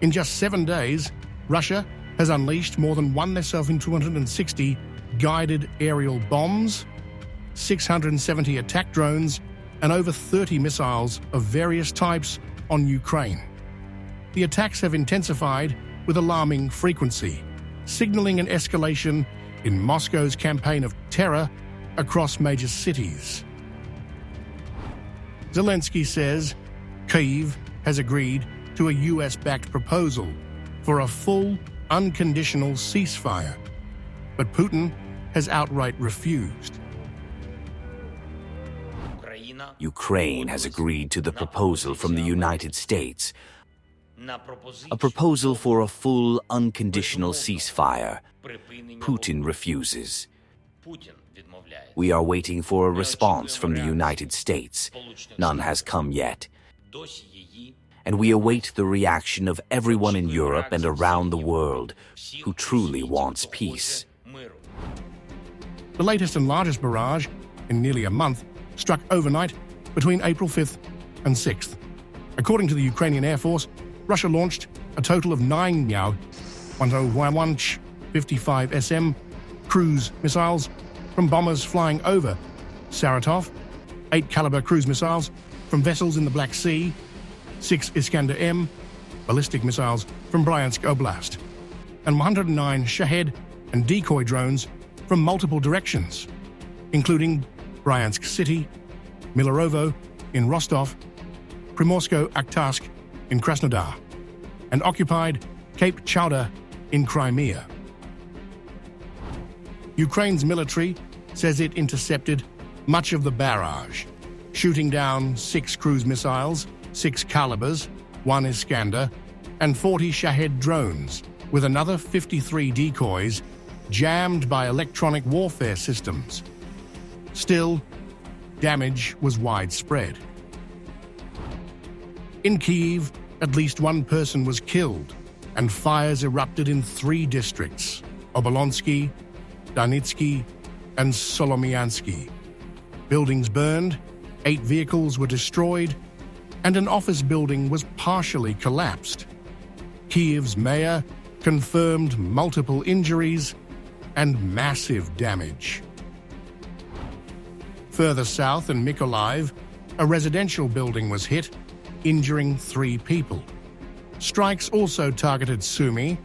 In just 7 days, Russia has unleashed more than 1,260 guided aerial bombs, 670 attack drones, and over 30 missiles of various types on Ukraine. The attacks have intensified with alarming frequency, signaling an escalation in Moscow's campaign of terror across major cities. Zelenskyy says Kyiv has agreed to a US-backed proposal for a full, unconditional ceasefire, but Putin has outright refused. Ukraine has agreed to the proposal from the United States, a proposal for a full, unconditional ceasefire. Putin refuses. We are waiting for a response from the United States. None has come yet. And we await the reaction of everyone in Europe and around the world who truly wants peace. The latest and largest barrage in nearly a month struck overnight between April 5th and 6th. According to the Ukrainian Air Force, Russia launched a total of 9 Mykolaiv 55 SM cruise missiles from bombers flying over Saratov, 8 Kalibr cruise missiles from vessels in the Black Sea, 6 Iskander-M ballistic missiles from Bryansk Oblast, and 109 Shahed and decoy drones from multiple directions, including Bryansk City, Mykolaiv in Rostov, Primorsko-Akhtarsk in Krasnodar, and occupied Cape Chowder in Crimea. Ukraine's military says it intercepted much of the barrage, shooting down 6 cruise missiles, 6 Kalibrs, 1 Iskander, and 40 Shahed drones, with another 53 decoys jammed by electronic warfare systems. Still, damage was widespread. In Kyiv, at least 1 person was killed, and fires erupted in 3 districts: Obolonsky, Donetsky, and Solomiansky. Buildings burned, 8 vehicles were destroyed, and an office building was partially collapsed. Kyiv's mayor confirmed multiple injuries and massive damage. Further south in Mykolaiv, a residential building was hit, injuring 3 people. Strikes also targeted Sumy,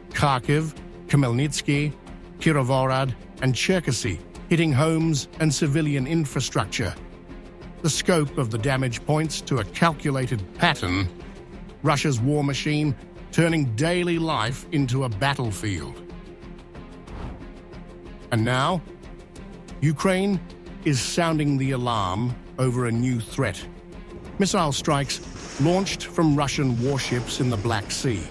Kharkiv, Khmelnytsky, Kirovorad, and Cherkasy, hitting homes and civilian infrastructure. The scope of the damage points to a calculated pattern: Russia's war machine turning daily life into a battlefield. And now, Ukraine is sounding the alarm over a new threat: missile strikes launched from Russian warships in the Black Sea.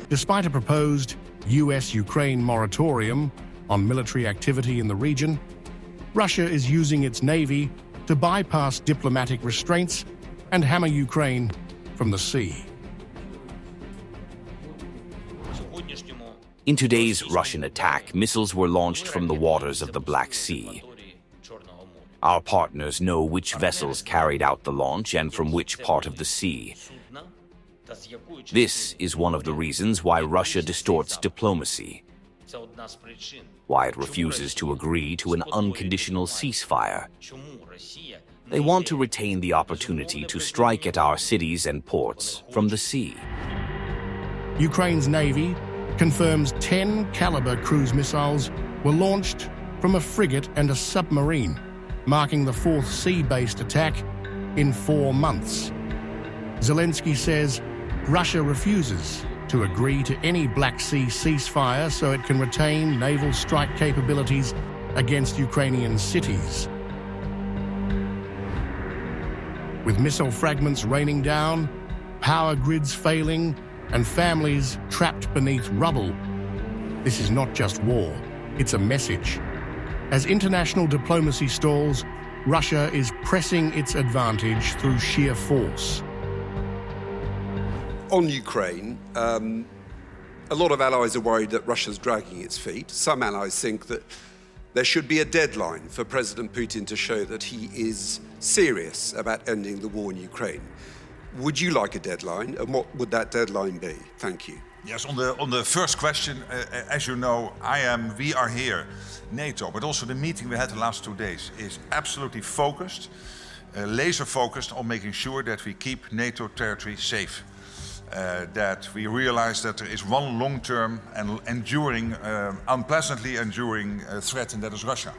Despite a proposed US-Ukraine moratorium on military activity in the region, Russia is using its navy to bypass diplomatic restraints and hammer Ukraine from the sea. In today's Russian attack, missiles were launched from the waters of the Black Sea. Our partners know which vessels carried out the launch and from which part of the sea. This is one of the reasons why Russia distorts diplomacy, why it refuses to agree to an unconditional ceasefire. They want to retain the opportunity to strike at our cities and ports from the sea. Ukraine's navy confirms 10 Kalibr cruise missiles were launched from a frigate and a submarine, marking the 4th sea-based attack in 4 months. Zelenskyy says Russia refuses to agree to any Black Sea ceasefire so it can retain naval strike capabilities against Ukrainian cities. With missile fragments raining down, power grids failing, and families trapped beneath rubble, this is not just war, it's a message. As international diplomacy stalls, Russia is pressing its advantage through sheer force. On Ukraine, a lot of allies are worried that Russia's dragging its feet. Some allies think that there should be a deadline for President Putin to show that he is serious about ending the war in Ukraine. Would you like a deadline, and what would that deadline be? Thank you. Yes, on the first question, as you know, we are here, NATO, but also the meeting we had the last 2 days is absolutely focused, laser focused on making sure that we keep NATO territory safe. That we realize that there is one long-term and enduring, unpleasantly enduring threat, and that is Russia.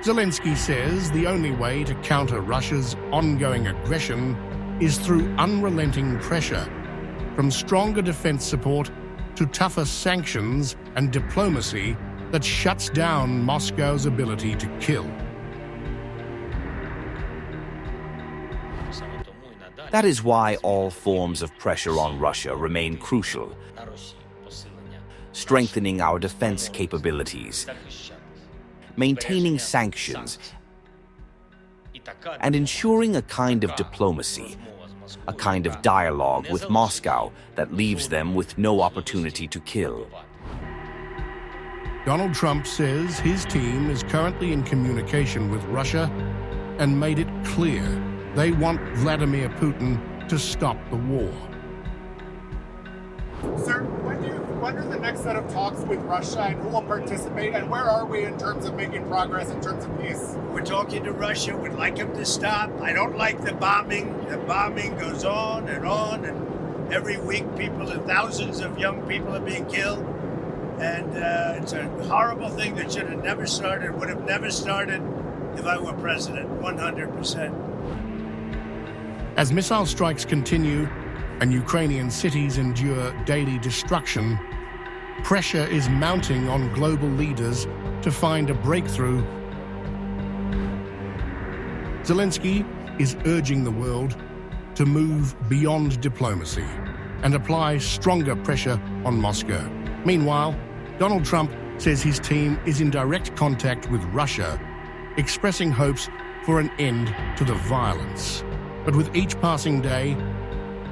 Zelenskyy says the only way to counter Russia's ongoing aggression is through unrelenting pressure, from stronger defense support to tougher sanctions and diplomacy that shuts down Moscow's ability to kill. That is why all forms of pressure on Russia remain crucial, strengthening our defense capabilities, maintaining sanctions, and ensuring a kind of diplomacy, a kind of dialogue with Moscow that leaves them with no opportunity to kill. Donald Trump says his team is currently in communication with Russia and made it clear they want Vladimir Putin to stop the war. Sir, when are the next set of talks with Russia, and who will participate, and where are we in terms of making progress in terms of peace? We're talking to Russia. We'd like them to stop. I don't like the bombing. The bombing goes on, and every week thousands of young people are being killed. And it's a horrible thing that should have never started, would have never started if I were president, 100%. As missile strikes continue and Ukrainian cities endure daily destruction, pressure is mounting on global leaders to find a breakthrough. Zelenskyy is urging the world to move beyond diplomacy and apply stronger pressure on Moscow. Meanwhile, Donald Trump says his team is in direct contact with Russia, expressing hopes for an end to the violence. But with each passing day,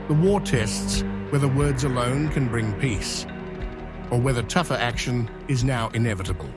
the war tests whether words alone can bring peace, or whether tougher action is now inevitable.